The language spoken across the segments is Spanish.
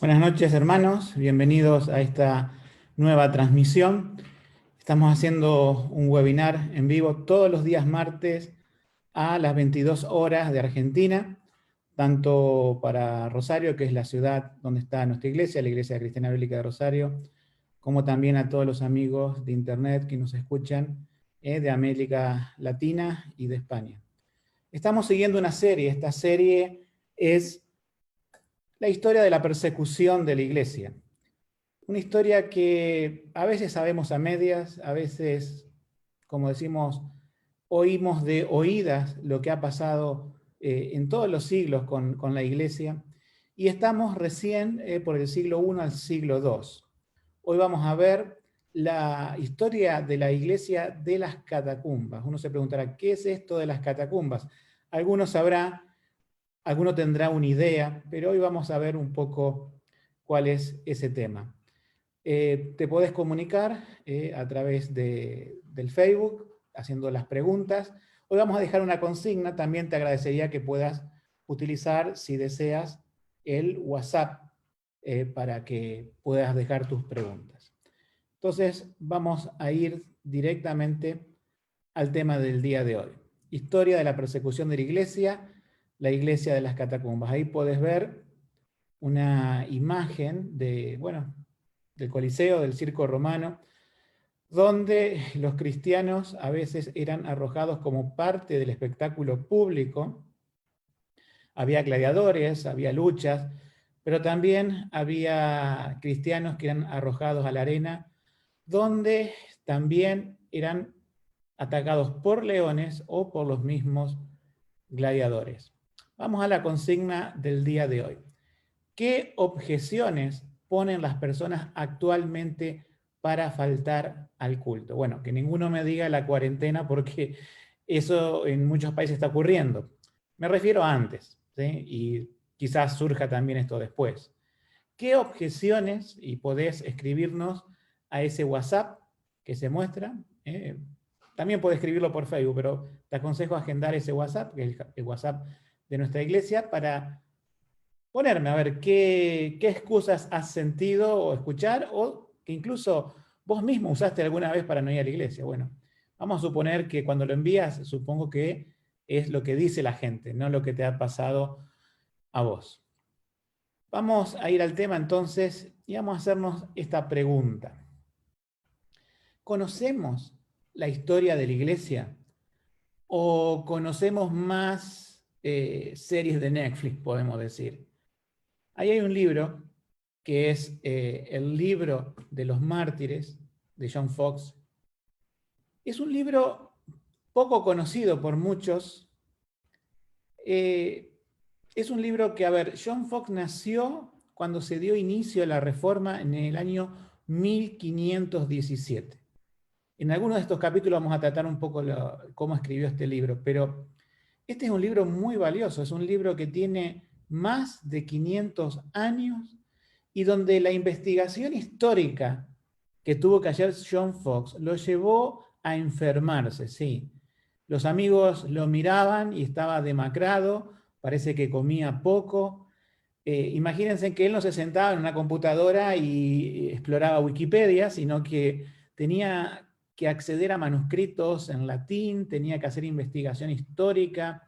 Buenas noches, hermanos. Bienvenidos a esta nueva transmisión. Estamos haciendo un webinar en vivo todos los días martes a las 22 horas de Argentina, tanto para Rosario, que es la ciudad donde está nuestra iglesia, la Iglesia Cristiana Bíblica de Rosario, como también a todos los amigos de Internet que nos escuchan de América Latina y de España. Estamos siguiendo una serie. Esta serie es la historia de la persecución de la iglesia. Una historia que a veces sabemos a medias, a veces, como decimos, oímos de oídas lo que ha pasado en todos los siglos con la iglesia, y estamos recién por el siglo I al siglo II. Hoy vamos a ver la historia de la iglesia de las catacumbas. Uno se preguntará, ¿qué es esto de las catacumbas? Algunos sabrán, alguno tendrá una idea, pero hoy vamos a ver un poco cuál es ese tema. Te podés comunicar a través del Facebook, haciendo las preguntas. Hoy vamos a dejar una consigna, también te agradecería que puedas utilizar, si deseas, el WhatsApp para que puedas dejar tus preguntas. Entonces, vamos a ir directamente al tema del día de hoy. Historia de la persecución de la iglesia de las catacumbas. Ahí puedes ver una imagen de, bueno, del Coliseo, del Circo Romano, donde los cristianos a veces eran arrojados como parte del espectáculo público. Había gladiadores, había luchas, pero también había cristianos que eran arrojados a la arena, donde también eran atacados por leones o por los mismos gladiadores. Vamos a la consigna del día de hoy. ¿Qué objeciones ponen las personas actualmente para faltar al culto? Bueno, que ninguno me diga la cuarentena porque eso en muchos países está ocurriendo. Me refiero a antes, ¿sí? Y quizás surja también esto después. ¿Qué objeciones, y podés escribirnos a ese WhatsApp que se muestra? También podés escribirlo por Facebook, pero te aconsejo agendar ese WhatsApp, que es el WhatsApp de nuestra iglesia, para ponerme a ver qué excusas has sentido o escuchar, o que incluso vos mismo usaste alguna vez para no ir a la iglesia. Bueno, vamos a suponer que cuando lo envías, supongo que es lo que dice la gente, no lo que te ha pasado a vos. Vamos a ir al tema entonces y vamos a hacernos esta pregunta. ¿Conocemos la historia de la iglesia o conocemos más series de Netflix, podemos decir? Ahí hay un libro que es el libro de los mártires de John Fox. Es un libro poco conocido por muchos. Es un libro que, a ver, John Fox nació cuando se dio inicio a la Reforma en el año 1517. En algunos de estos capítulos vamos a tratar un poco cómo escribió este libro, pero este es un libro muy valioso, es un libro que tiene más de 500 años y donde la investigación histórica que tuvo que hacer John Fox lo llevó a enfermarse, sí. Los amigos lo miraban y estaba demacrado, parece que comía poco. Imagínense que él no se sentaba en una computadora y exploraba Wikipedia, sino que tenía que acceder a manuscritos en latín, tenía que hacer investigación histórica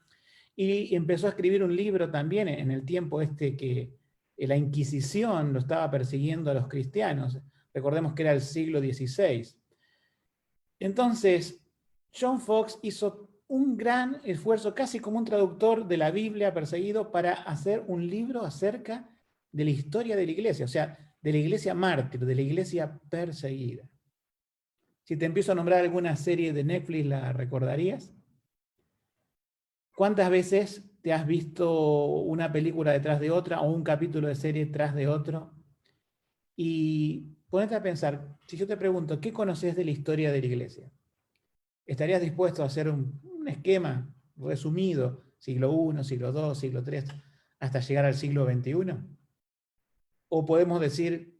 y empezó a escribir un libro también en el tiempo este que la Inquisición lo estaba persiguiendo a los cristianos. Recordemos que era el siglo XVI. Entonces, John Fox hizo un gran esfuerzo, casi como un traductor de la Biblia perseguido, para hacer un libro acerca de la historia de la iglesia, o sea, de la iglesia mártir, de la iglesia perseguida. Si te empiezo a nombrar alguna serie de Netflix, ¿la recordarías? ¿Cuántas veces te has visto una película detrás de otra o un capítulo de serie tras de otro? Y ponete a pensar, si yo te pregunto, ¿qué conoces de la historia de la iglesia? ¿Estarías dispuesto a hacer un esquema resumido, siglo I, siglo II, siglo III, hasta llegar al siglo XXI? ¿O podemos decir,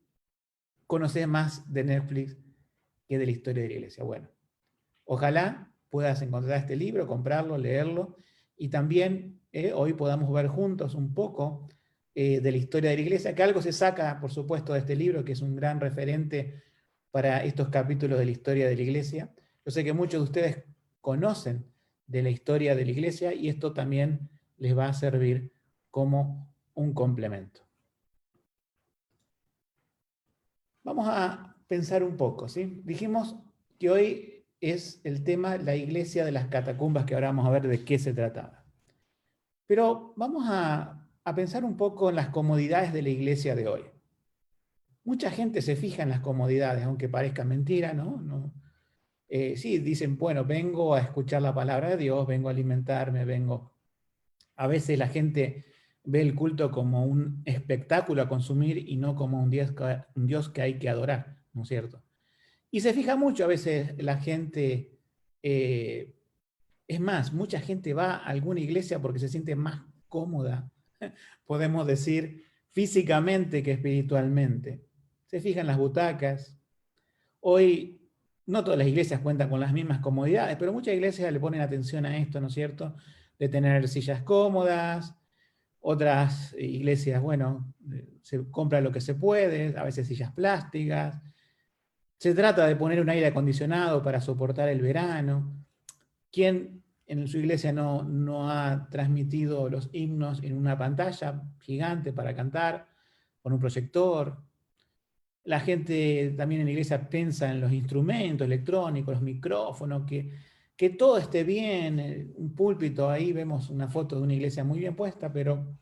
conoces más de Netflix que de la historia de la iglesia? Bueno, ojalá puedas encontrar este libro, comprarlo, leerlo, y también hoy podamos ver juntos un poco de la historia de la iglesia, que algo se saca, por supuesto, de este libro, que es un gran referente para estos capítulos de la historia de la iglesia. Yo sé que muchos de ustedes conocen de la historia de la iglesia y esto también les va a servir como un complemento. Vamos a pensar un poco, ¿sí? Dijimos que hoy es el tema la iglesia de las catacumbas, que ahora vamos a ver de qué se trataba. Pero vamos a pensar un poco en las comodidades de la iglesia de hoy. Mucha gente se fija en las comodidades, aunque parezca mentira, ¿no? Sí, dicen, bueno, vengo a escuchar la palabra de Dios, vengo a alimentarme, vengo. A veces la gente ve el culto como un espectáculo a consumir y no como un Dios que hay que adorar, ¿no es cierto? Y se fija mucho a veces la gente, es más, mucha gente va a alguna iglesia porque se siente más cómoda, podemos decir, físicamente que espiritualmente. Se fija en las butacas. Hoy no todas las iglesias cuentan con las mismas comodidades, pero muchas iglesias le ponen atención a esto, ¿no es cierto? De tener sillas cómodas, otras iglesias, bueno, se compra lo que se puede, a veces sillas plásticas. Se trata de poner un aire acondicionado para soportar el verano. ¿Quién en su iglesia no ha transmitido los himnos en una pantalla gigante para cantar, con un proyector? La gente también en la iglesia piensa en los instrumentos electrónicos, los micrófonos, que todo esté bien. Un púlpito, ahí vemos una foto de una iglesia muy bien puesta, pero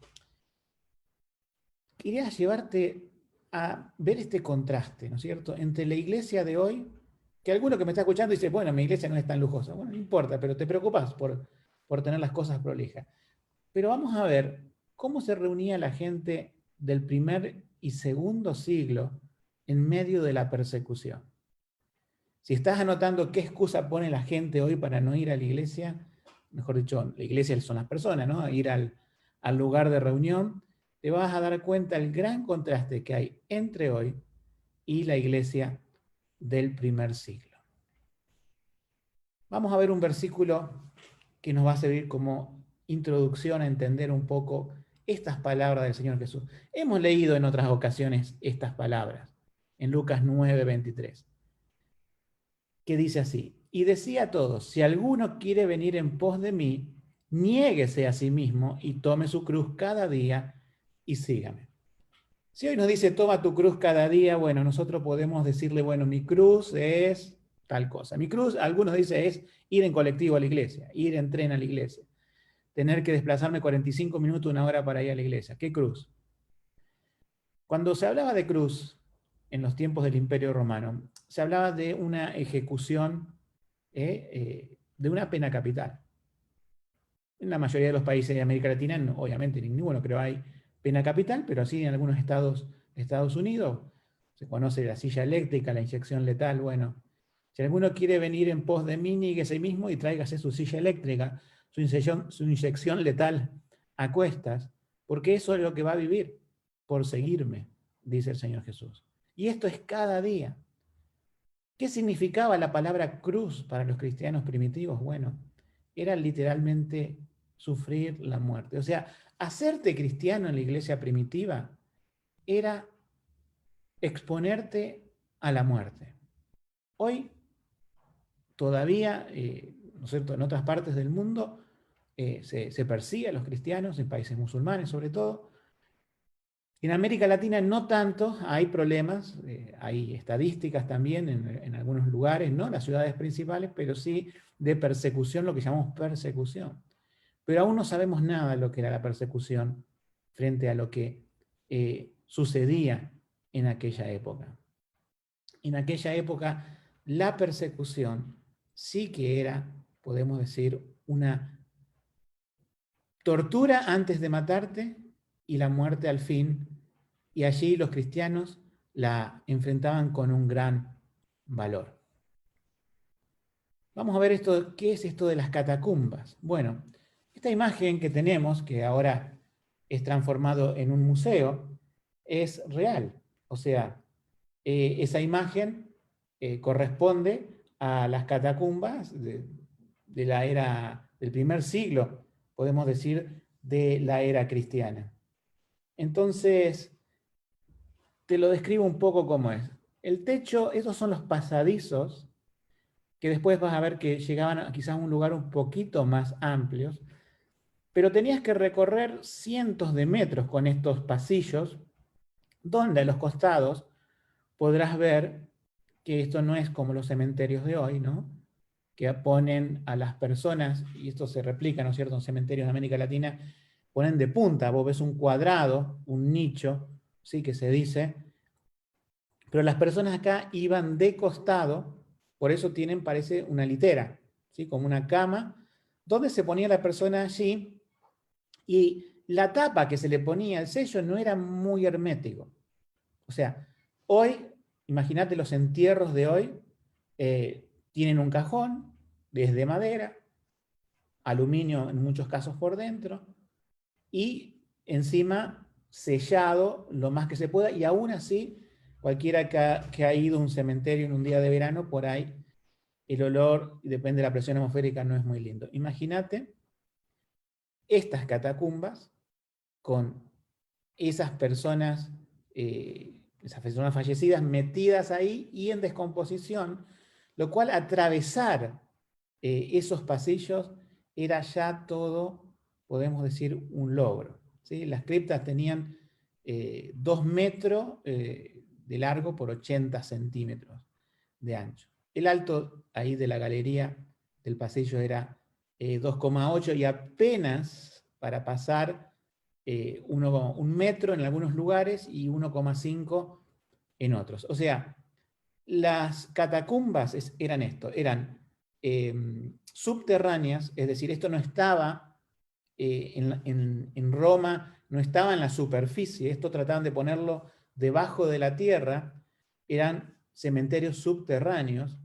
quería llevarte a ver este contraste, ¿no es cierto?, entre la iglesia de hoy, que alguno que me está escuchando dice, bueno, mi iglesia no es tan lujosa. Bueno, no importa, pero te preocupas por tener las cosas prolijas. Pero vamos a ver cómo se reunía la gente del primer y segundo siglo en medio de la persecución. Si estás anotando qué excusa pone la gente hoy para no ir a la iglesia, mejor dicho, la iglesia son las personas, ¿no? Ir al lugar de reunión, te vas a dar cuenta el gran contraste que hay entre hoy y la iglesia del primer siglo. Vamos a ver un versículo que nos va a servir como introducción a entender un poco estas palabras del Señor Jesús. Hemos leído en otras ocasiones estas palabras, en Lucas 9:23, que dice así: y decía a todos, si alguno quiere venir en pos de mí, niéguese a sí mismo y tome su cruz cada día y sígame. Si hoy nos dice, toma tu cruz cada día, bueno, nosotros podemos decirle, bueno, mi cruz es tal cosa. Mi cruz, algunos dicen, es ir en colectivo a la iglesia, ir en tren a la iglesia, tener que desplazarme 45 minutos, una hora para ir a la iglesia. ¿Qué cruz? Cuando se hablaba de cruz en los tiempos del Imperio Romano, se hablaba de una ejecución, de una pena capital. En la mayoría de los países de América Latina, no, obviamente en ninguno creo hay pena capital, pero sí en algunos estados de Estados Unidos se conoce la silla eléctrica, la inyección letal. Bueno, si alguno quiere venir en pos de mí, níguese a sí mismo y tráigase su silla eléctrica, su inyección letal a cuestas, porque eso es lo que va a vivir por seguirme, dice el Señor Jesús. Y esto es cada día. ¿Qué significaba la palabra cruz para los cristianos primitivos? Bueno, era literalmente sufrir la muerte. O sea, hacerte cristiano en la iglesia primitiva era exponerte a la muerte. Hoy todavía, ¿no es cierto?, en otras partes del mundo se persigue a los cristianos, en países musulmanes sobre todo. En América Latina no tanto, hay problemas, hay estadísticas también en algunos lugares, no las ciudades principales, pero sí de persecución, lo que llamamos persecución. Pero aún no sabemos nada de lo que era la persecución frente a lo que sucedía en aquella época. En aquella época la persecución sí que era, podemos decir, una tortura antes de matarte y la muerte al fin, y allí los cristianos la enfrentaban con un gran valor. Vamos a ver esto, ¿qué es esto de las catacumbas? Bueno, esta imagen que tenemos, que ahora es transformado en un museo, es real. O sea, esa imagen corresponde a las catacumbas de la era del primer siglo, podemos decir, de la era cristiana. Entonces, te lo describo un poco cómo es. El techo, esos son los pasadizos, que después vas a ver que llegaban quizás a un lugar un poquito más amplios, pero tenías que recorrer cientos de metros con estos pasillos, donde a los costados podrás ver que esto no es como los cementerios de hoy, ¿no? Que ponen a las personas, y esto se replica, ¿no es cierto?, en cementerios de América Latina, ponen de punta, vos ves un cuadrado, un nicho, ¿sí?, que se dice, pero las personas acá iban de costado, por eso tienen, parece, una litera, ¿sí?, como una cama, donde se ponía la persona allí, y la tapa que se le ponía al sello no era muy hermético. O sea, hoy, imagínate los entierros de hoy, tienen un cajón, desde madera, aluminio en muchos casos por dentro, y encima sellado lo más que se pueda, y aún así, cualquiera que ha ido a un cementerio en un día de verano, por ahí el olor, depende de la presión atmosférica, no es muy lindo. Imagínate estas catacumbas con esas personas fallecidas metidas ahí y en descomposición, lo cual atravesar esos pasillos era ya todo, podemos decir, un logro, ¿sí? Las criptas tenían 2 metros de largo por 80 centímetros de ancho. El alto ahí de la galería del pasillo era 2,8 y apenas para pasar 1 metro en algunos lugares y 1,5 en otros. O sea, las catacumbas eran esto, eran subterráneas, es decir, esto no estaba en Roma, no estaba en la superficie, esto trataban de ponerlo debajo de la tierra, eran cementerios subterráneos,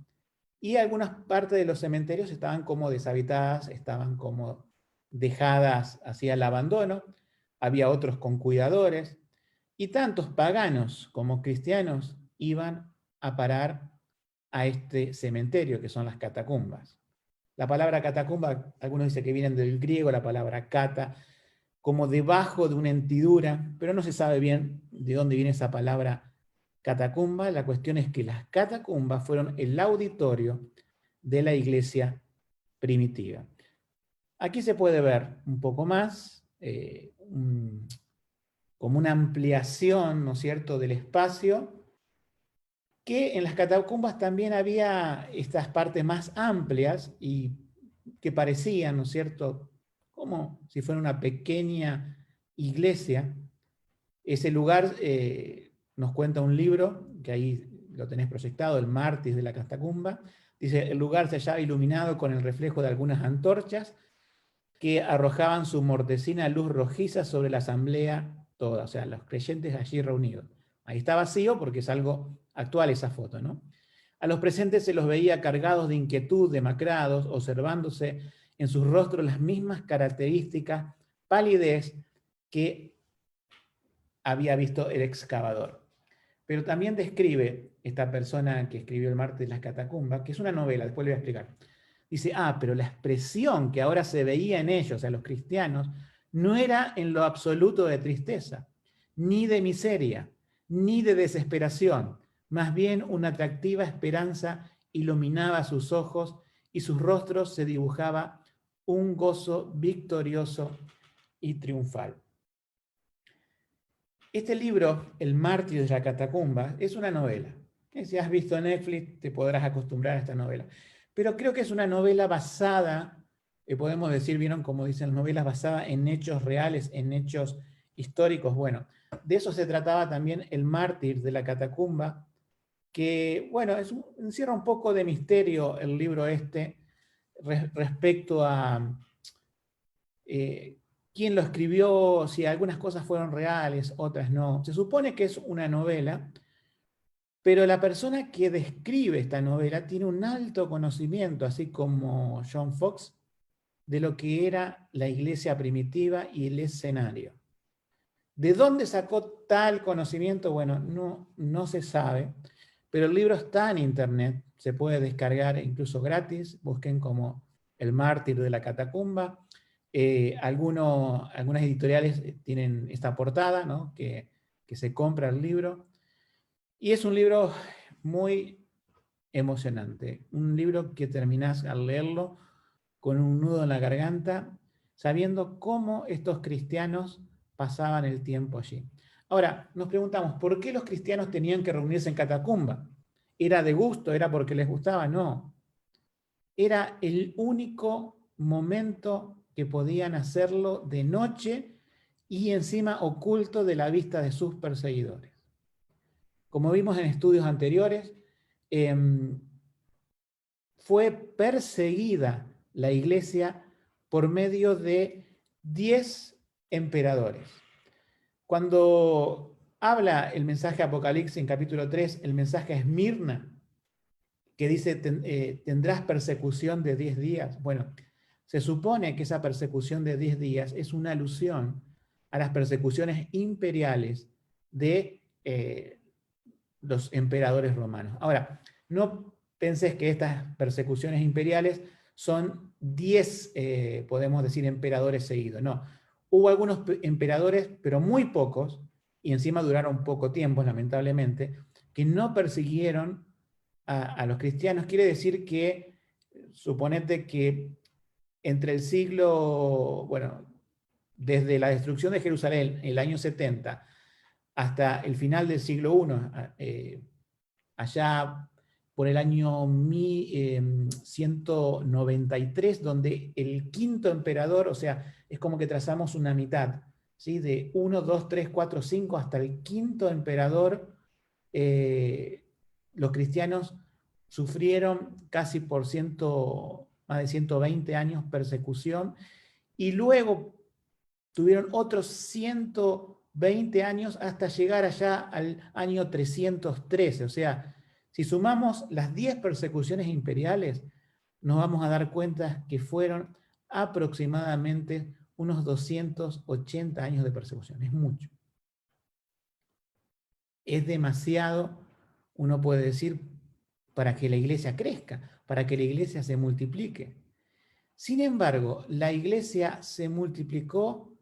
y algunas partes de los cementerios estaban como deshabitadas, estaban como dejadas hacia el abandono, había otros con cuidadores, y tantos paganos como cristianos iban a parar a este cementerio, que son las catacumbas. La palabra catacumba, algunos dicen que viene del griego, la palabra cata, como debajo de una hendidura, pero no se sabe bien de dónde viene esa palabra catacumba. La cuestión es que las catacumbas fueron el auditorio de la iglesia primitiva. Aquí se puede ver un poco más, como una ampliación, ¿no es cierto?, del espacio, que en las catacumbas también había estas partes más amplias y que parecían, ¿no es cierto?, como si fuera una pequeña iglesia. Ese lugar nos cuenta un libro, que ahí lo tenés proyectado, El mártir de la catacumba. Dice, el lugar se hallaba iluminado con el reflejo de algunas antorchas que arrojaban su mortecina luz rojiza sobre la asamblea toda, o sea, los creyentes allí reunidos. Ahí está vacío porque es algo actual esa foto, ¿no? A los presentes se los veía cargados de inquietud, demacrados, observándose en sus rostros las mismas características, palidez que había visto el excavador. Pero también describe esta persona que escribió El mártir de las catacumbas, que es una novela, después le voy a explicar. Dice, pero la expresión que ahora se veía en ellos, a los cristianos, no era en lo absoluto de tristeza, ni de miseria, ni de desesperación. Más bien una atractiva esperanza iluminaba sus ojos y sus rostros se dibujaba un gozo victorioso y triunfal. Este libro, El mártir de la catacumba, es una novela. Si has visto Netflix, te podrás acostumbrar a esta novela. Pero creo que es una novela basada, podemos decir, vieron como dicen las novelas, basada en hechos reales, en hechos históricos. Bueno, de eso se trataba también El mártir de la catacumba, que, bueno, encierra un poco de misterio el libro este respecto a quién lo escribió, si algunas cosas fueron reales, otras no. Se supone que es una novela, pero la persona que describe esta novela tiene un alto conocimiento, así como John Fox, de lo que era la iglesia primitiva y el escenario. ¿De dónde sacó tal conocimiento? Bueno, no se sabe, pero el libro está en internet, se puede descargar incluso gratis, busquen como El mártir de la catacumba. Algunas editoriales tienen esta portada, ¿no? que se compra el libro. Y es un libro muy emocionante. Un libro que terminás al leerlo con un nudo en la garganta, sabiendo cómo estos cristianos pasaban el tiempo allí. Ahora, nos preguntamos, ¿por qué los cristianos tenían que reunirse en catacumba? ¿Era de gusto? ¿Era porque les gustaba? No. Era el único momento que podían hacerlo de noche y encima oculto de la vista de sus perseguidores. Como vimos en estudios anteriores, fue perseguida la iglesia por medio de 10 emperadores. Cuando habla el mensaje Apocalipsis en capítulo 3, el mensaje a Esmirna, que dice, tendrás persecución de 10 días. Bueno, se supone que esa persecución de 10 días es una alusión a las persecuciones imperiales de los emperadores romanos. Ahora, no pensés que estas persecuciones imperiales son 10, podemos decir, emperadores seguidos. No, hubo algunos emperadores, pero muy pocos, y encima duraron poco tiempo, lamentablemente, que no persiguieron a los cristianos. Quiere decir que, suponete que entre el siglo, bueno, desde la destrucción de Jerusalén, el año 70, hasta el final del siglo I, allá por el año 193, donde el quinto emperador, o sea, es como que trazamos una mitad, ¿sí? De 1, 2, 3, 4, 5, hasta el quinto emperador, los cristianos sufrieron casi por más de 120 años persecución, y luego tuvieron otros 120 años hasta llegar allá al año 313. O sea, si sumamos las 10 persecuciones imperiales, nos vamos a dar cuenta que fueron aproximadamente unos 280 años de persecución. Es mucho. Es demasiado, uno puede decir, para que la iglesia crezca, para que la iglesia se multiplique. Sin embargo, la iglesia se multiplicó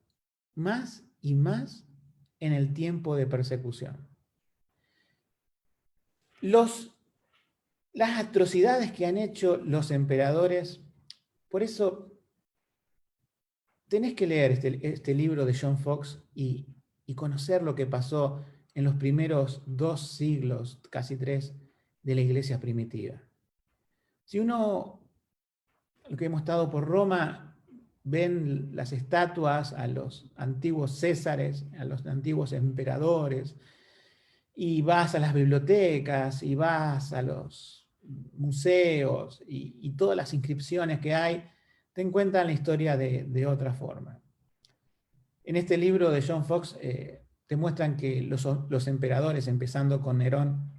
más y más en el tiempo de persecución. Las atrocidades que han hecho los emperadores, por eso tenés que leer este libro de John Fox y conocer lo que pasó en los primeros 2 siglos, casi 3, de la iglesia primitiva. Si uno, lo que hemos estado por Roma, ven las estatuas a los antiguos césares, a los antiguos emperadores, y vas a las bibliotecas, y vas a los museos, y todas las inscripciones que hay, te encuentran la historia de otra forma. En este libro de John Fox te muestran que los emperadores, empezando con Nerón,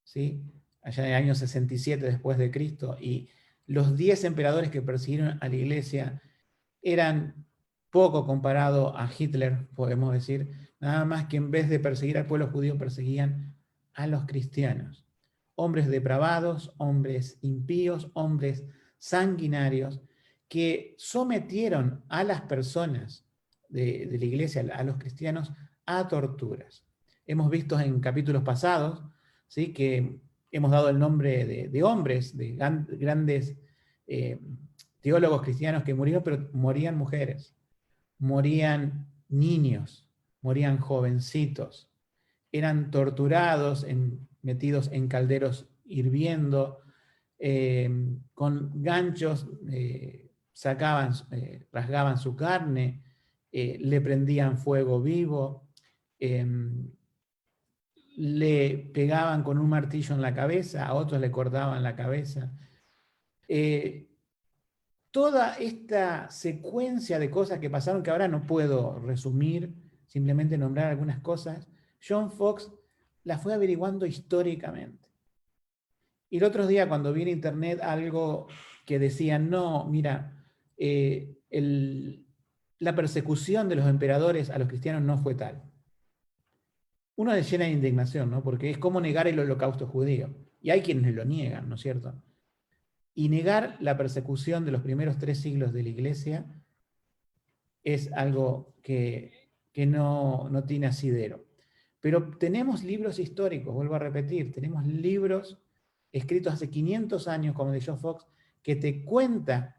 ¿sí? Allá en el año 67 después de Cristo, y los 10 emperadores que persiguieron a la iglesia eran poco comparado a Hitler, podemos decir, nada más que en vez de perseguir al pueblo judío, perseguían a los cristianos. Hombres depravados, hombres impíos, hombres sanguinarios, que sometieron a las personas de la iglesia, a los cristianos, a torturas. Hemos visto en capítulos pasados, ¿sí? Que hemos dado el nombre de hombres, de grandes teólogos cristianos que murieron, pero morían mujeres, morían niños, morían jovencitos, eran torturados, metidos en calderos hirviendo, con ganchos, rasgaban su carne, le prendían fuego vivo, le pegaban con un martillo en la cabeza, a otros le cortaban la cabeza. Toda esta secuencia de cosas que pasaron, que ahora no puedo resumir, simplemente nombrar algunas cosas, John Fox las fue averiguando históricamente. Y el otro día, cuando vi en internet algo que decía, no, mira, la persecución de los emperadores a los cristianos no fue tal. Uno se llena de indignación, ¿no? Porque es como negar el holocausto judío. Y hay quienes lo niegan, ¿no es cierto? Y negar la persecución de los primeros 3 siglos de la iglesia es algo que no tiene asidero. Pero tenemos libros históricos, vuelvo a repetir, tenemos libros escritos hace 500 años, como de John Fox, que te cuenta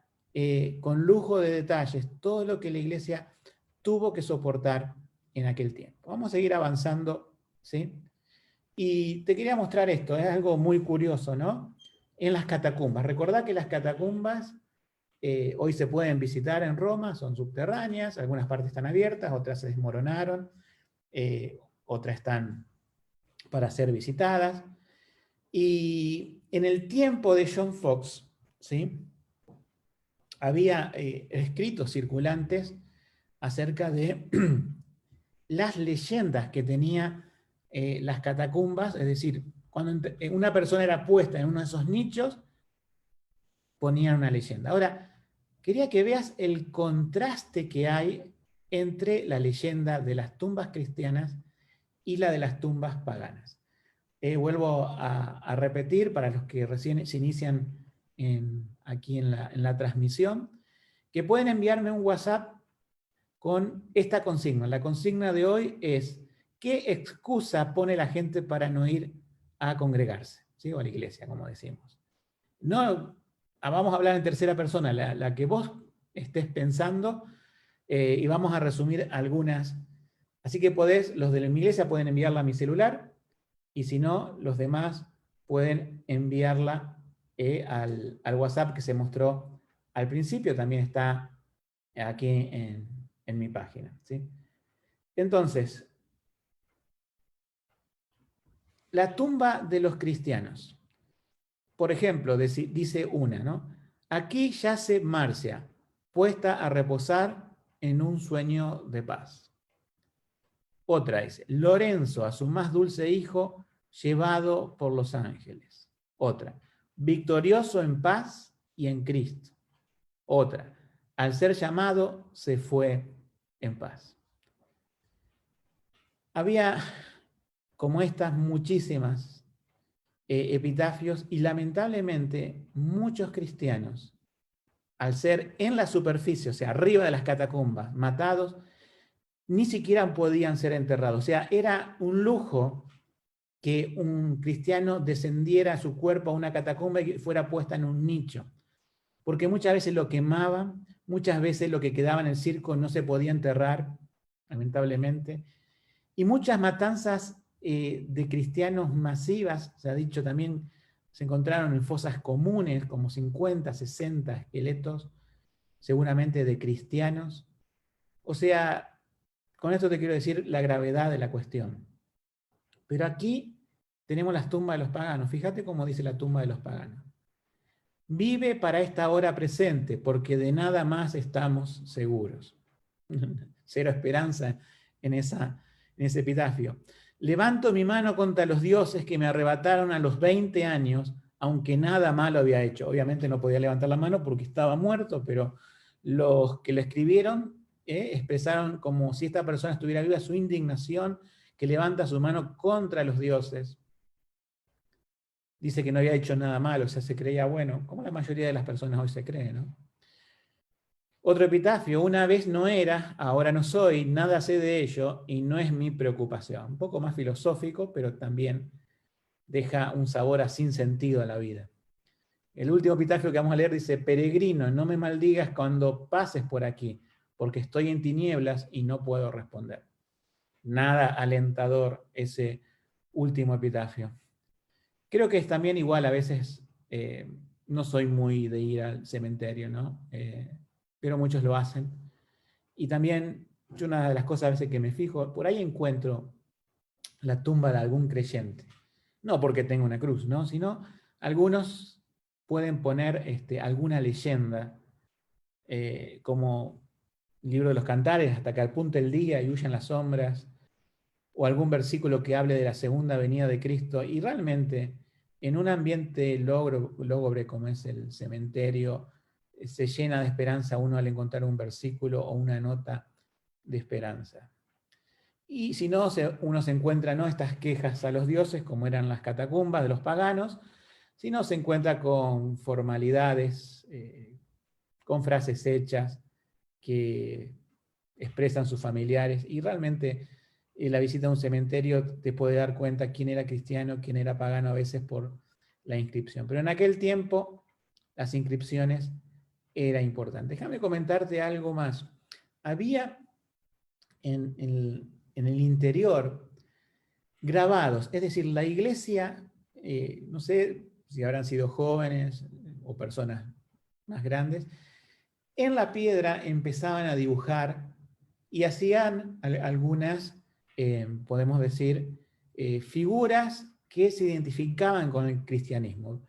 con lujo de detalles todo lo que la iglesia tuvo que soportar en aquel tiempo. Vamos a seguir avanzando, ¿sí? Y te quería mostrar esto, es algo muy curioso, ¿no? En las catacumbas. Recordá que las catacumbas hoy se pueden visitar en Roma, son subterráneas, algunas partes están abiertas, otras se desmoronaron, otras están para ser visitadas. Y en el tiempo de John Fox, ¿sí? Había escritos circulantes acerca de las leyendas que tenía las catacumbas, es decir, cuando una persona era puesta en uno de esos nichos, ponían una leyenda. Ahora, quería que veas el contraste que hay entre la leyenda de las tumbas cristianas y la de las tumbas paganas. Vuelvo a repetir para los que recién se inician aquí en la transmisión, que pueden enviarme un WhatsApp con esta consigna. La consigna de hoy es: ¿qué excusa pone la gente para no ir a congregarse? ¿Sí? O a la iglesia, como decimos. No, vamos a hablar en tercera persona, la que vos estés pensando, y vamos a resumir algunas. Así que los de mi iglesia pueden enviarla a mi celular, y si no, los demás pueden enviarla al WhatsApp que se mostró al principio, también está aquí en mi página, ¿sí? Entonces, la tumba de los cristianos. Por ejemplo, dice una, ¿no? Aquí yace Marcia, puesta a reposar en un sueño de paz. Otra dice, Lorenzo, a su más dulce hijo, llevado por los ángeles. Otra, victorioso en paz y en Cristo. Otra, al ser llamado, se fue en paz. Había, como estas, muchísimas epitafios, y lamentablemente muchos cristianos, al ser en la superficie, o sea, arriba de las catacumbas, matados, ni siquiera podían ser enterrados. O sea, era un lujo que un cristiano descendiera a su cuerpo a una catacumba y fuera puesta en un nicho, porque muchas veces lo quemaban, muchas veces lo que quedaba en el circo no se podía enterrar, lamentablemente, y muchas matanzas de cristianos masivas, se ha dicho también, se encontraron en fosas comunes, como 50, 60 esqueletos, seguramente de cristianos. O sea, con esto te quiero decir la gravedad de la cuestión. Pero aquí tenemos las tumbas de los paganos. Fíjate cómo dice la tumba de los paganos. Vive para esta hora presente, porque de nada más estamos seguros. Cero esperanza en ese epitafio. Levanto mi mano contra los dioses que me arrebataron a los 20 años, aunque nada malo había hecho. Obviamente no podía levantar la mano porque estaba muerto, pero los que lo escribieron expresaron como si esta persona estuviera viva su indignación, que levanta su mano contra los dioses. Dice que no había hecho nada malo, o sea, se creía bueno, como la mayoría de las personas hoy se cree, ¿no? Otro epitafio, una vez no era, ahora no soy, nada sé de ello y no es mi preocupación. Un poco más filosófico, pero también deja un sabor a sin sentido a la vida. El último epitafio que vamos a leer dice, peregrino, no me maldigas cuando pases por aquí, porque estoy en tinieblas y no puedo responder. Nada alentador ese último epitafio. Creo que es también igual, a veces no soy muy de ir al cementerio, ¿no? Pero muchos lo hacen. Y también, yo una de las cosas a veces que me fijo, por ahí encuentro la tumba de algún creyente. No porque tenga una cruz, ¿no? Sino algunos pueden poner alguna leyenda, como Libro de los Cantares, hasta que apunte el día y huyan las sombras, o algún versículo que hable de la segunda venida de Cristo, y realmente en un ambiente lúgubre como es el cementerio, se llena de esperanza uno al encontrar un versículo o una nota de esperanza. Y si no, uno se encuentra no estas quejas a los dioses, como eran las catacumbas de los paganos, sino se encuentra con formalidades, con frases hechas que expresan sus familiares, y realmente la visita a un cementerio te puede dar cuenta quién era cristiano, quién era pagano a veces por la inscripción. Pero en aquel tiempo las inscripciones era importante. Déjame comentarte algo más. Había en el interior grabados, es decir, la iglesia, no sé si habrán sido jóvenes o personas más grandes, en la piedra empezaban a dibujar y hacían algunas, podemos decir, figuras que se identificaban con el cristianismo.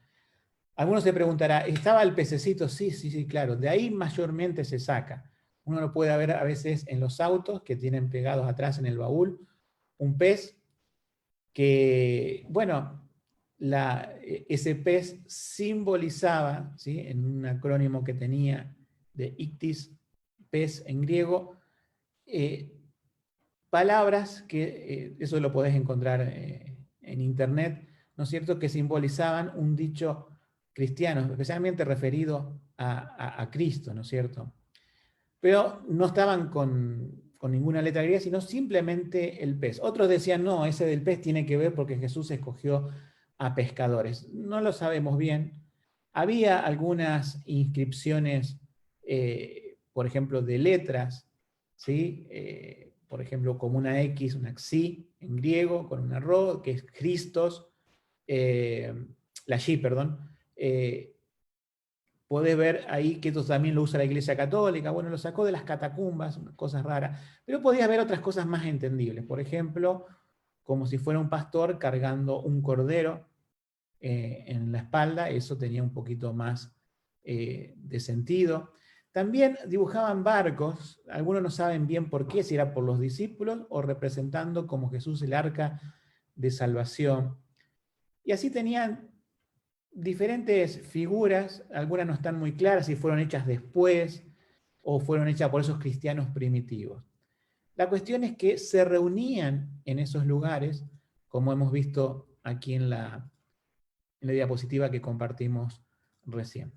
Algunos se preguntará, ¿estaba el pececito? Sí, sí, sí, claro. De ahí mayormente se saca. Uno lo puede ver a veces en los autos que tienen pegados atrás en el baúl un pez que, bueno, ese pez simbolizaba, ¿sí?, en un acrónimo que tenía de ictis, pez en griego, eh, palabras que, eso lo podés encontrar en internet, ¿no es cierto?, que simbolizaban un dicho cristiano, especialmente referido a Cristo, ¿no es cierto? Pero no estaban con ninguna letra griega, sino simplemente el pez. Otros decían, no, ese del pez tiene que ver porque Jesús escogió a pescadores. No lo sabemos bien. Había algunas inscripciones, por ejemplo, de letras, ¿sí? Por ejemplo, como una X, una Xi en griego, con una Rho, que es Christos, la Xi, perdón. Podés ver ahí que esto también lo usa la Iglesia Católica. Bueno, lo sacó de las catacumbas, cosas raras. Pero podías ver otras cosas más entendibles. Por ejemplo, como si fuera un pastor cargando un cordero en la espalda. Eso tenía un poquito más de sentido. También dibujaban barcos. Algunos no saben bien por qué, si era por los discípulos o representando como Jesús el arca de salvación. Y así tenían diferentes figuras, algunas no están muy claras si fueron hechas después o fueron hechas por esos cristianos primitivos. La cuestión es que se reunían en esos lugares, como hemos visto aquí en la diapositiva que compartimos recién.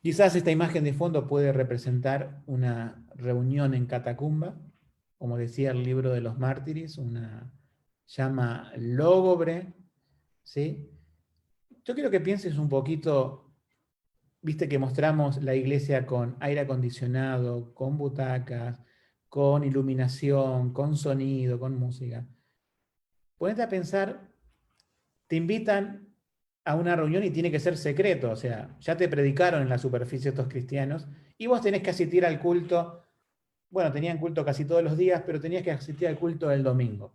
Quizás esta imagen de fondo puede representar una reunión en catacumba, como decía el libro de los mártires, una llama lógubre, ¿sí? Yo quiero que pienses un poquito, viste que mostramos la iglesia con aire acondicionado, con butacas, con iluminación, con sonido, con música. Ponete a pensar, te invitan a una reunión y tiene que ser secreto, o sea, ya te predicaron en la superficie estos cristianos y vos tenés que asistir al culto. Bueno, tenían culto casi todos los días, pero tenías que asistir al culto del domingo.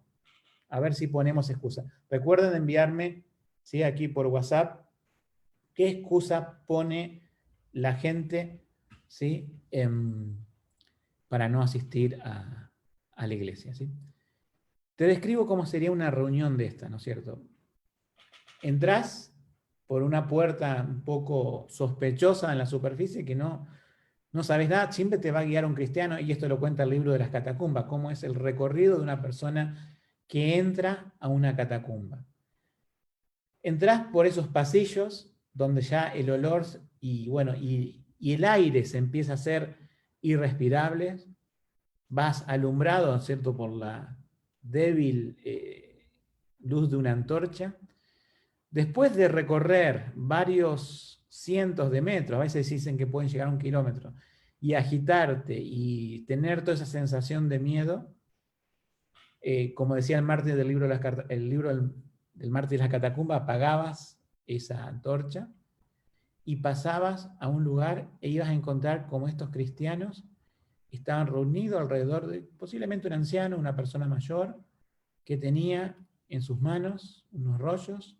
A ver si ponemos excusa. Recuerden enviarme, ¿sí?, aquí por WhatsApp, qué excusa pone la gente, ¿sí?, para no asistir a la iglesia, ¿sí? Te describo cómo sería una reunión de esta, ¿no es cierto? Entrás por una puerta un poco sospechosa en la superficie que no sabes nada, siempre te va a guiar un cristiano, y esto lo cuenta el libro de las catacumbas, cómo es el recorrido de una persona que entra a una catacumba. Entrás por esos pasillos donde ya el olor y, bueno, y el aire se empieza a hacer irrespirable. Vas alumbrado, ¿cierto?, por la débil luz de una antorcha. Después de recorrer varios cientos de metros, a veces dicen que pueden llegar a 1 kilómetro, y agitarte y tener toda esa sensación de miedo, como decía el mártir del libro, el libro del mártir de las catacumbas, apagabas esa antorcha y pasabas a un lugar e ibas a encontrar como estos cristianos estaban reunidos alrededor de posiblemente un anciano, una persona mayor, que tenía en sus manos unos rollos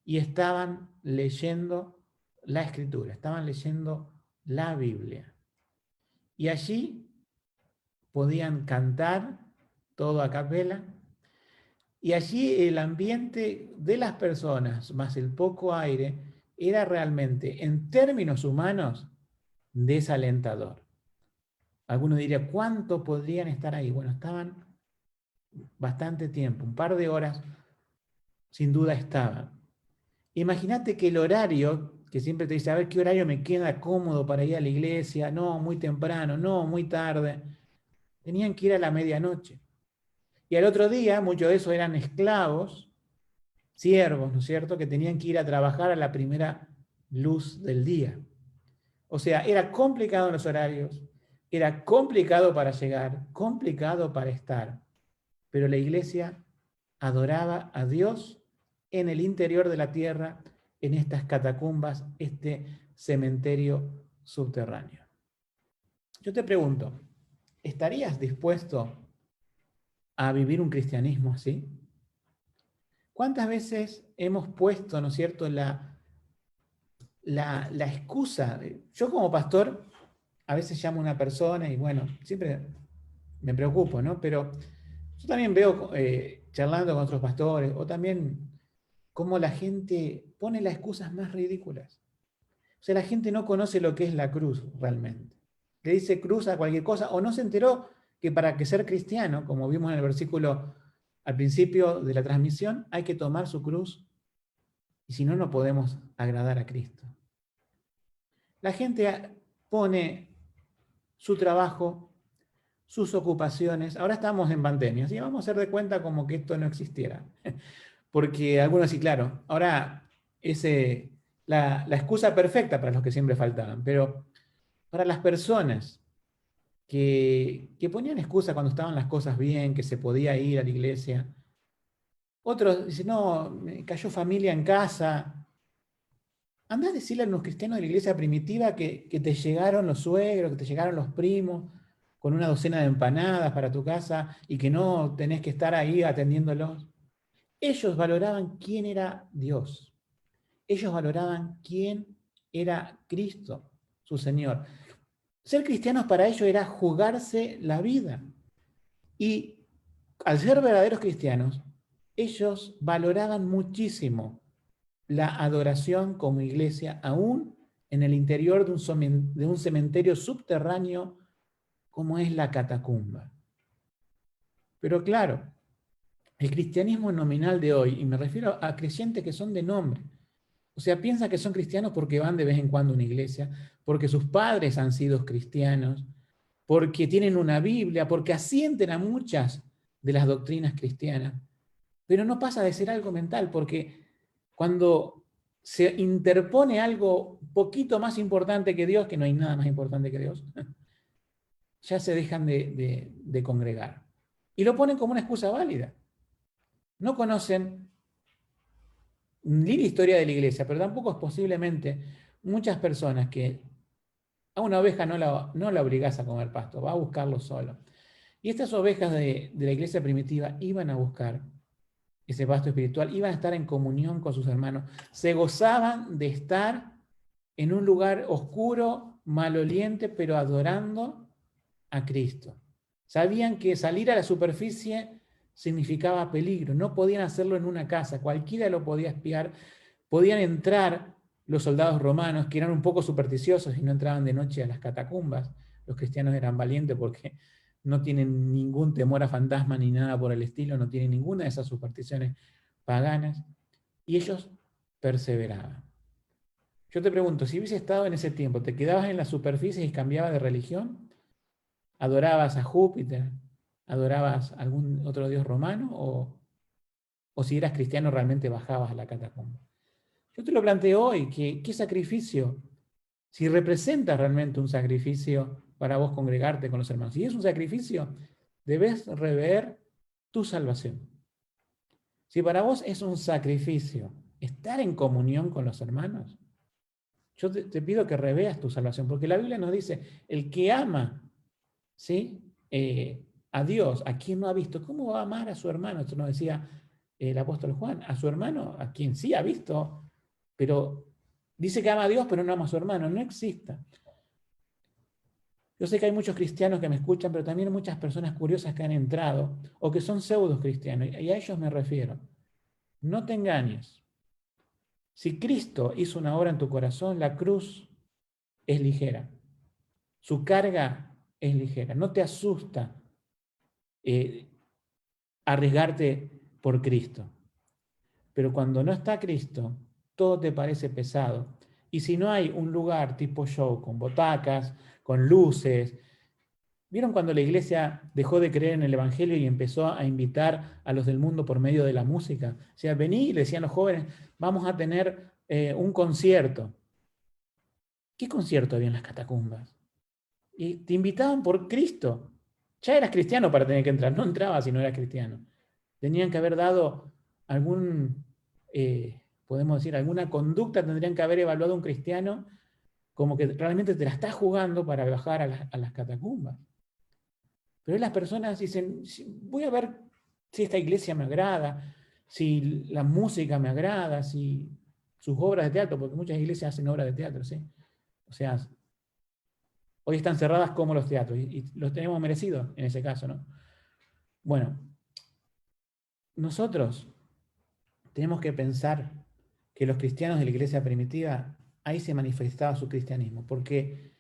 y estaban leyendo la escritura, estaban leyendo la Biblia. Y allí podían cantar todo a capela, y allí el ambiente de las personas, más el poco aire, era realmente, en términos humanos, desalentador. Alguno diría, ¿cuánto podrían estar ahí? Bueno, estaban bastante tiempo, un par de horas, sin duda estaban. Imagínate que el horario que siempre te dice, a ver qué horario me queda cómodo para ir a la iglesia, no, muy temprano, no, muy tarde. Tenían que ir a la medianoche. Y al otro día, muchos de esos eran esclavos, siervos, ¿no es cierto?, que tenían que ir a trabajar a la primera luz del día. O sea, era complicado en los horarios, era complicado para llegar, complicado para estar, pero la iglesia adoraba a Dios en el interior de la tierra, en estas catacumbas, este cementerio subterráneo. Yo te pregunto, ¿estarías dispuesto a vivir un cristianismo así? ¿Cuántas veces hemos puesto, ¿no es cierto?, la excusa? Yo como pastor a veces llamo a una persona y bueno, siempre me preocupo, ¿no? Pero yo también veo, charlando con otros pastores, o también cómo la gente pone las excusas más ridículas. O sea, la gente no conoce lo que es la cruz realmente. Le dice cruz a cualquier cosa, o no se enteró que para que ser cristiano, como vimos en el versículo al principio de la transmisión, hay que tomar su cruz, y si no, no podemos agradar a Cristo. La gente pone su trabajo, sus ocupaciones. Ahora estamos en pandemia, así vamos a hacer de cuenta como que esto no existiera. Porque algunos sí, claro, ahora es la excusa perfecta para los que siempre faltaban, pero para las personas que ponían excusa cuando estaban las cosas bien, que se podía ir a la iglesia, otros dicen, no, me cayó familia en casa. Andá a decirle a los cristianos de la iglesia primitiva que te llegaron los suegros, que te llegaron los primos, con una docena de empanadas para tu casa y que no tenés que estar ahí atendiéndolos. Ellos valoraban quién era Dios. Ellos valoraban quién era Cristo, su Señor. Ser cristianos para ellos era jugarse la vida. Y al ser verdaderos cristianos, ellos valoraban muchísimo la adoración como iglesia, aún en el interior de un cementerio subterráneo como es la catacumba. Pero claro, el cristianismo nominal de hoy, y me refiero a creyentes que son de nombre, o sea, piensan que son cristianos porque van de vez en cuando a una iglesia, porque sus padres han sido cristianos, porque tienen una Biblia, porque asienten a muchas de las doctrinas cristianas, pero no pasa de ser algo mental, porque cuando se interpone algo poquito más importante que Dios, que no hay nada más importante que Dios, ya se dejan de congregar. Y lo ponen como una excusa válida. No conocen ni la historia de la iglesia, pero tampoco es posiblemente muchas personas que a una oveja no la obligás a comer pasto, va a buscarlo solo. Y estas ovejas de la iglesia primitiva iban a buscar ese pasto espiritual, iban a estar en comunión con sus hermanos, se gozaban de estar en un lugar oscuro, maloliente, pero adorando a Cristo. Sabían que salir a la superficie significaba peligro, no podían hacerlo en una casa, cualquiera lo podía espiar, podían entrar los soldados romanos, que eran un poco supersticiosos y no entraban de noche a las catacumbas. Los cristianos eran valientes porque no tienen ningún temor a fantasmas ni nada por el estilo, no tienen ninguna de esas supersticiones paganas, y ellos perseveraban. Yo te pregunto, si hubiese estado en ese tiempo, ¿te quedabas en la superficie y cambiabas de religión? ¿Adorabas a Júpiter? ¿Adorabas a algún otro dios romano? ¿O si eras cristiano realmente bajabas a la catacumba? Yo te lo planteo hoy, ¿qué sacrificio? Si representa realmente un sacrificio para vos congregarte con los hermanos. Si es un sacrificio, debes rever tu salvación. Si para vos es un sacrificio estar en comunión con los hermanos, yo te pido que reveas tu salvación, porque la Biblia nos dice, el que ama, ¿sí? A Dios, a quien no ha visto, ¿cómo va a amar a su hermano? Esto nos decía el apóstol Juan, a su hermano, a quien sí ha visto, pero dice que ama a Dios, pero no ama a su hermano, no exista. Yo sé que hay muchos cristianos que me escuchan, pero también muchas personas curiosas que han entrado o que son pseudos cristianos, y a ellos me refiero. No te engañes. Si Cristo hizo una obra en tu corazón, la cruz es ligera. Su carga es ligera. No te asusta arriesgarte por Cristo. Pero cuando no está Cristo, todo te parece pesado Y si no hay un lugar tipo show, con butacas, con luces, ¿vieron cuando la iglesia dejó de creer en el Evangelio y empezó a invitar a los del mundo por medio de la música? O sea, vení, le decían los jóvenes, vamos a tener un concierto. ¿Qué concierto había en las catacumbas? Y te invitaban por Cristo. Ya eras cristiano para tener que entrar, no entrabas si no eras cristiano. Tenían que haber dado algún, podemos decir, alguna conducta, tendrían que haber evaluado a un cristiano como que realmente te la estás jugando para bajar a las catacumbas. Pero hoy las personas dicen, voy a ver si esta iglesia me agrada, si la música me agrada, si sus obras de teatro, porque muchas iglesias hacen obras de teatro, ¿sí? O sea, hoy están cerradas como los teatros y los tenemos merecidos en ese caso, ¿no? Bueno, nosotros tenemos que pensar que los cristianos de la iglesia primitiva, ahí se manifestaba su cristianismo, porque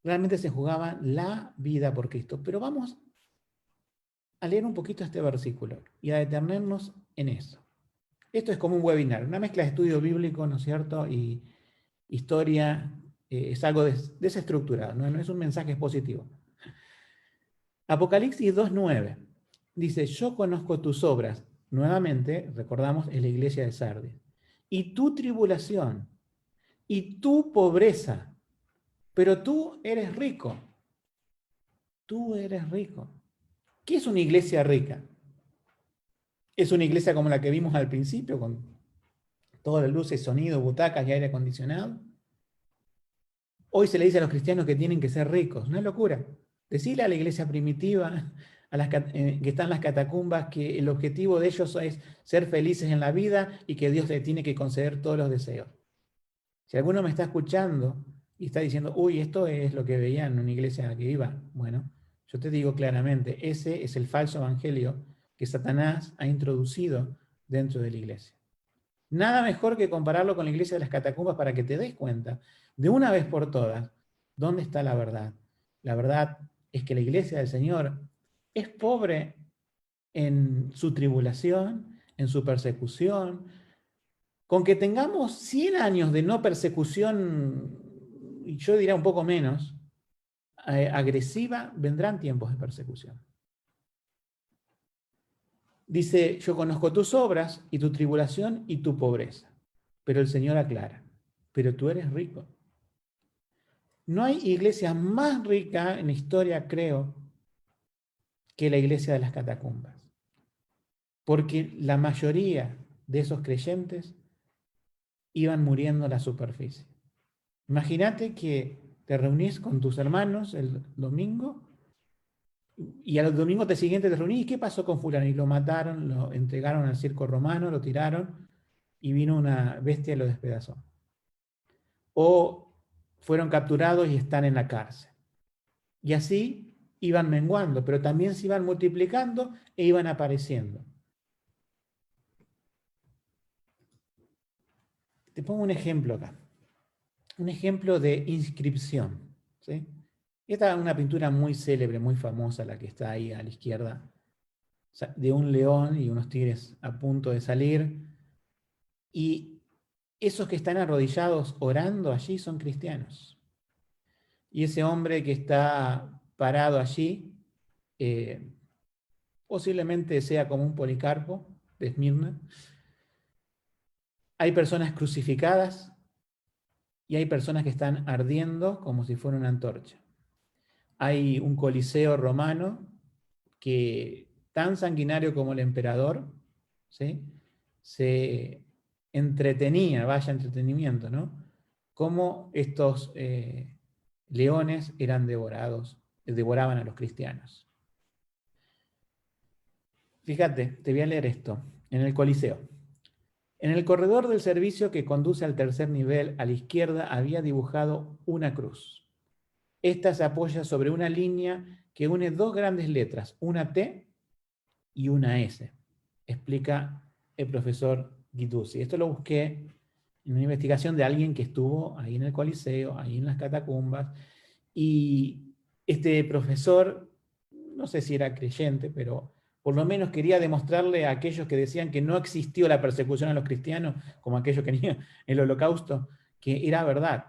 realmente se jugaba la vida por Cristo. Pero vamos a leer un poquito este versículo y a detenernos en eso. Esto es como un webinar, una mezcla de estudio bíblico, ¿no es cierto? Y historia, es algo desestructurado, ¿no? No es un mensaje expositivo. Apocalipsis 2:9 dice, yo conozco tus obras, nuevamente, recordamos, es la iglesia de Sardis, y tu tribulación, y tu pobreza, pero tú eres rico, tú eres rico. ¿Qué es una iglesia rica? Es una iglesia como la que vimos al principio, con todas las luces, sonido, butacas y aire acondicionado. Hoy se le dice a los cristianos que tienen que ser ricos, una locura. Decirle a la iglesia primitiva, que están en las catacumbas, que el objetivo de ellos es ser felices en la vida y que Dios le tiene que conceder todos los deseos. Si alguno me está escuchando y está diciendo, uy, esto es lo que veía en una iglesia a la que iba, bueno, yo te digo claramente, ese es el falso evangelio que Satanás ha introducido dentro de la iglesia. Nada mejor que compararlo con la iglesia de las catacumbas para que te des cuenta de una vez por todas dónde está la verdad. La verdad es que la iglesia del Señor es pobre en su tribulación, en su persecución. Con que tengamos 100 años de no persecución, y yo diría un poco menos, agresiva, vendrán tiempos de persecución. Dice, yo conozco tus obras y tu tribulación y tu pobreza. Pero el Señor aclara, pero tú eres rico. No hay iglesia más rica en la historia, creo, que la iglesia de las catacumbas. Porque la mayoría de esos creyentes iban muriendo a la superficie. Imagínate que te reunís con tus hermanos el domingo y al domingo siguiente te reunís. ¿Y qué pasó con fulano? Y lo mataron, lo entregaron al circo romano, lo tiraron y vino una bestia y lo despedazó. O fueron capturados y están en la cárcel. Y así iban menguando, pero también se iban multiplicando e iban apareciendo. Te pongo un ejemplo acá. Un ejemplo de inscripción. ¿Sí? Esta es una pintura muy célebre, muy famosa, la que está ahí a la izquierda, de un león y unos tigres a punto de salir. Y esos que están arrodillados orando allí son cristianos. Y ese hombre que está parado allí, posiblemente sea como un Policarpo de Esmirna. Hay personas crucificadas y hay personas que están ardiendo como si fuera una antorcha. Hay un coliseo romano que, tan sanguinario como el emperador, ¿sí?, se entretenía, vaya entretenimiento, ¿no? Cómo estos leones eran devoraban a los cristianos. Fíjate, te voy a leer esto, en el Coliseo. En el corredor del servicio que conduce al tercer nivel, a la izquierda, había dibujado una cruz. Esta se apoya sobre una línea que une dos grandes letras, una T y una S, explica el profesor Guiduzzi. Esto lo busqué en una investigación de alguien que estuvo ahí en el Coliseo, ahí en las catacumbas, y este profesor, no sé si era creyente, pero por lo menos quería demostrarle a aquellos que decían que no existió la persecución a los cristianos, como aquellos que tenían el holocausto, que era verdad.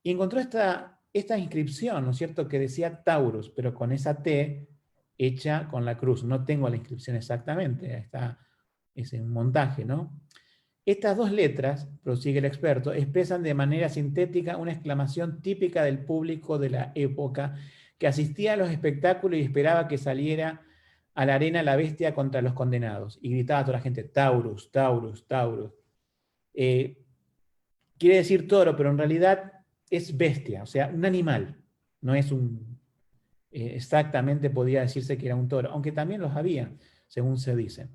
Y encontró esta inscripción, ¿no es cierto?, que decía Taurus, pero con esa T hecha con la cruz. No tengo la inscripción exactamente, está, es un montaje, ¿no? Estas dos letras, prosigue el experto, expresan de manera sintética una exclamación típica del público de la época que asistía a los espectáculos y esperaba que saliera a la arena la bestia contra los condenados. Y gritaba a toda la gente, Taurus, Taurus, Taurus. Quiere decir toro, pero en realidad es bestia, o sea, un animal. No es exactamente podía decirse que era un toro, aunque también los había, según se dice.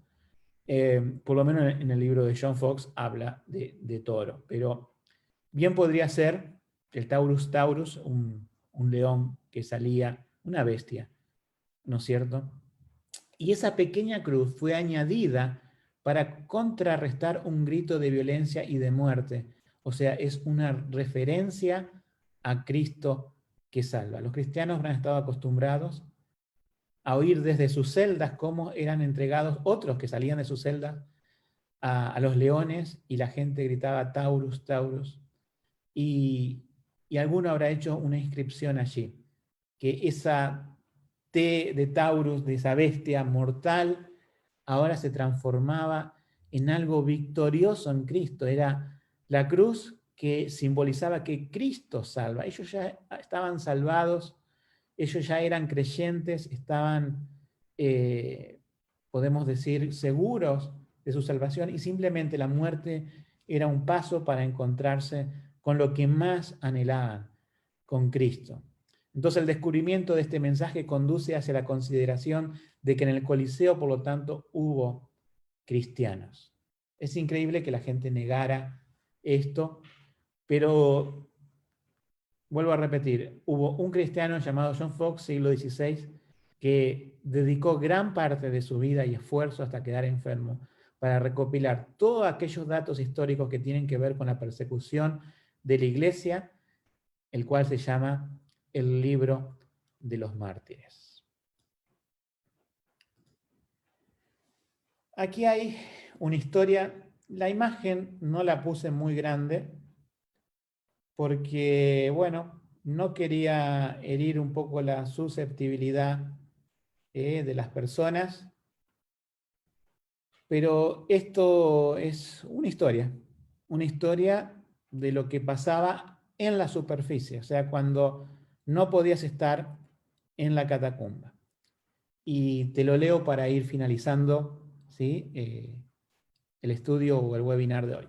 Por lo menos en el libro de John Fox habla de toro, pero bien podría ser el Taurus Taurus, un león que salía, una bestia, ¿no es cierto? Y esa pequeña cruz fue añadida para contrarrestar un grito de violencia y de muerte. O sea, es una referencia a Cristo que salva. Los cristianos habrán estado acostumbrados a oír desde sus celdas cómo eran entregados otros que salían de sus celdas a los leones y la gente gritaba Taurus, Taurus. Y, y alguno habrá hecho una inscripción allí, que esa T de Taurus, de esa bestia mortal, ahora se transformaba en algo victorioso en Cristo. Era la cruz que simbolizaba que Cristo salva. Ellos ya estaban salvados, ellos ya eran creyentes, estaban, podemos decir, seguros de su salvación y simplemente la muerte era un paso para encontrarse con lo que más anhelaban, con Cristo. Entonces el descubrimiento de este mensaje conduce hacia la consideración de que en el Coliseo, por lo tanto, hubo cristianos. Es increíble que la gente negara esto, pero vuelvo a repetir, hubo un cristiano llamado John Fox, siglo XVI, que dedicó gran parte de su vida y esfuerzo hasta quedar enfermo para recopilar todos aquellos datos históricos que tienen que ver con la persecución de la iglesia, el cual se llama el Libro de los Mártires. Aquí hay una historia, la imagen no la puse muy grande porque, bueno, no quería herir un poco la susceptibilidad de las personas, pero esto es una historia de lo que pasaba en la superficie, o sea, cuando no podías estar en la catacumba. Y te lo leo para ir finalizando, ¿sí? El estudio o el webinar de hoy.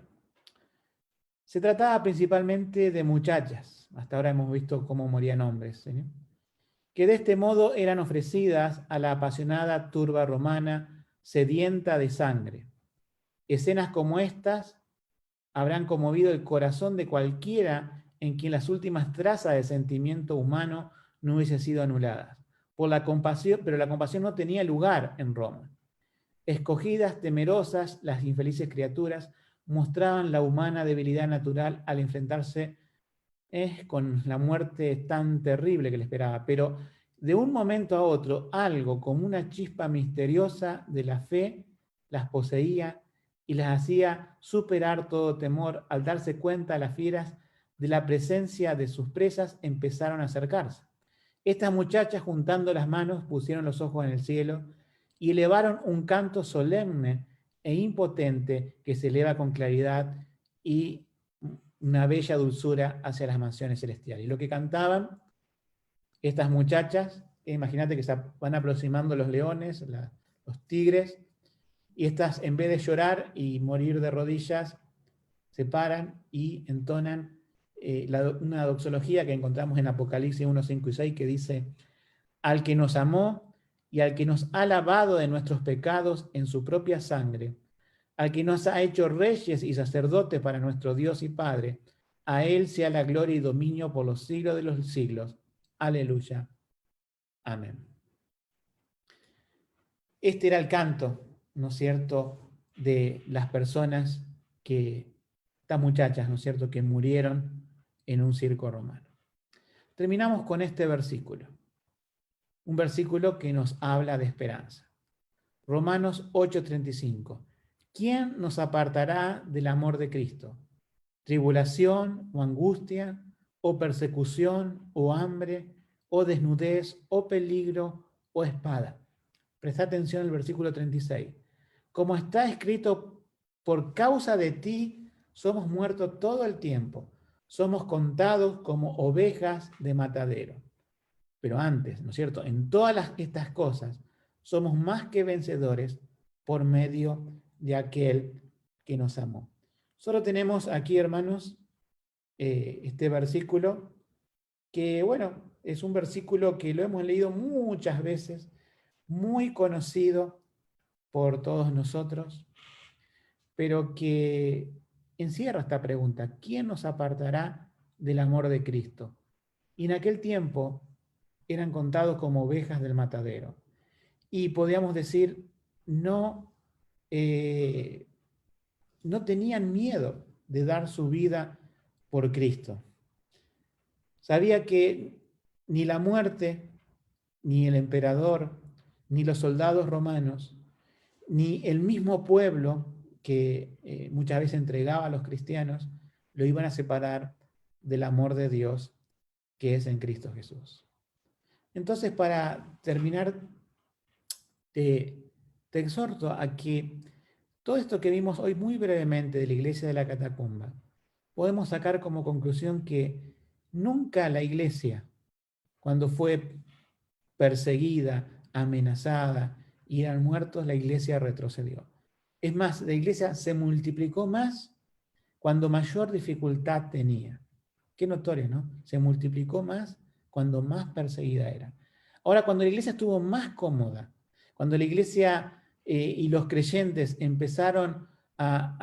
Se trataba principalmente de muchachas, hasta ahora hemos visto cómo morían hombres, ¿sí?, que de este modo eran ofrecidas a la apasionada turba romana sedienta de sangre. Escenas como estas habrán conmovido el corazón de cualquiera en quien las últimas trazas de sentimiento humano no hubiesen sido anuladas. Por la compasión, pero la compasión no tenía lugar en Roma. Escogidas, temerosas, las infelices criaturas mostraban la humana debilidad natural al enfrentarse con la muerte tan terrible que le esperaba, pero de un momento a otro algo como una chispa misteriosa de la fe las poseía y las hacía superar todo temor. Al darse cuenta las fieras de la presencia de sus presas empezaron a acercarse. Estas muchachas, juntando las manos, pusieron los ojos en el cielo y elevaron un canto solemne e impotente que se eleva con claridad y una bella dulzura hacia las mansiones celestiales. Y lo que cantaban estas muchachas, imagínate que se van aproximando los leones, los tigres, y estas, en vez de llorar y morir de rodillas, se paran y entonan una doxología que encontramos en Apocalipsis 1, 5 y 6, que dice: al que nos amó y al que nos ha lavado de nuestros pecados en su propia sangre, al que nos ha hecho reyes y sacerdotes para nuestro Dios y Padre, a Él sea la gloria y dominio por los siglos de los siglos. Aleluya. Amén. Este era el canto, ¿no es cierto?, de las personas estas muchachas, ¿no es cierto?, que murieron en un circo romano. Terminamos con este versículo, un versículo que nos habla de esperanza. Romanos 8:35. ¿Quién nos apartará del amor de Cristo? tribulación o angustia, o persecución, o hambre, o desnudez, o peligro, o espada. Presta atención al versículo 36. Como está escrito, por causa de ti somos muertos todo el tiempo, somos contados como ovejas de matadero. Pero antes, ¿no es cierto? En todas estas cosas somos más que vencedores por medio de aquel que nos amó. Solo tenemos aquí, hermanos, este versículo que, bueno, es un versículo que lo hemos leído muchas veces, muy conocido por todos nosotros, pero que encierra esta pregunta: ¿quién nos apartará del amor de Cristo? Y en aquel tiempo eran contados como ovejas del matadero. Y podíamos decir, no, no tenían miedo de dar su vida por Cristo. Sabía que ni la muerte, ni el emperador, ni los soldados romanos, ni el mismo pueblo que muchas veces entregaba a los cristianos, lo iban a separar del amor de Dios que es en Cristo Jesús. Entonces, para terminar, te exhorto a que todo esto que vimos hoy muy brevemente de la iglesia de la Catacumba, podemos sacar como conclusión que nunca la iglesia, cuando fue perseguida, amenazada y eran muertos, la iglesia retrocedió. Es más, la iglesia se multiplicó más cuando mayor dificultad tenía. Qué notorio, ¿no? Se multiplicó más cuando más perseguida era. Ahora, cuando la iglesia estuvo más cómoda, cuando la iglesia y los creyentes empezaron a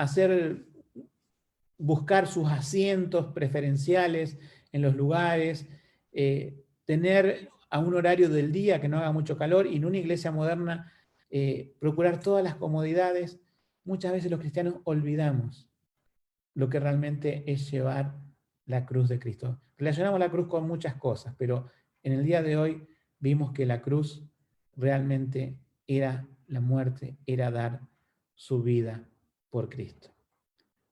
buscar sus asientos preferenciales en los lugares, tener a un horario del día que no haga mucho calor, y en una iglesia moderna procurar todas las comodidades, muchas veces los cristianos olvidamos lo que realmente es llevar la cruz de Cristo. Relacionamos la cruz con muchas cosas, pero en el día de hoy vimos que la cruz realmente era la muerte, era dar su vida por Cristo.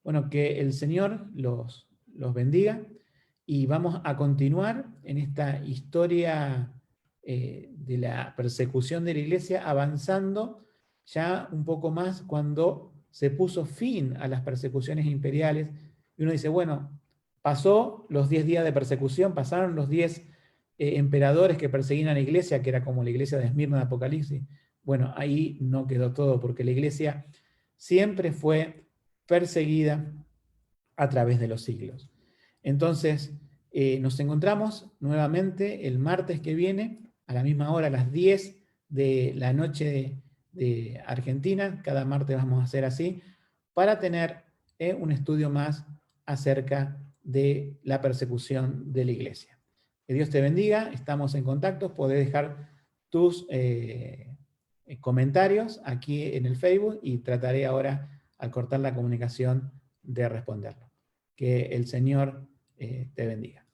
Bueno, que el Señor los bendiga, y vamos a continuar en esta historia de la persecución de la iglesia, avanzando ya un poco más cuando se puso fin a las persecuciones imperiales. Y uno dice, bueno, pasó los 10 días de persecución, pasaron los 10 emperadores que perseguían a la iglesia, que era como la iglesia de Esmirna de Apocalipsis. Bueno, ahí no quedó todo, porque la iglesia siempre fue perseguida a través de los siglos. Entonces, nos encontramos nuevamente el martes que viene, a la misma hora, a las 10 de la noche de Argentina. Cada martes vamos a hacer así, para tener un estudio más acerca de la persecución de la iglesia. Que Dios te bendiga, estamos en contacto, podés dejar tus comentarios aquí en el Facebook, y trataré ahora, al cortar la comunicación, de responderlo. Que el Señor te bendiga.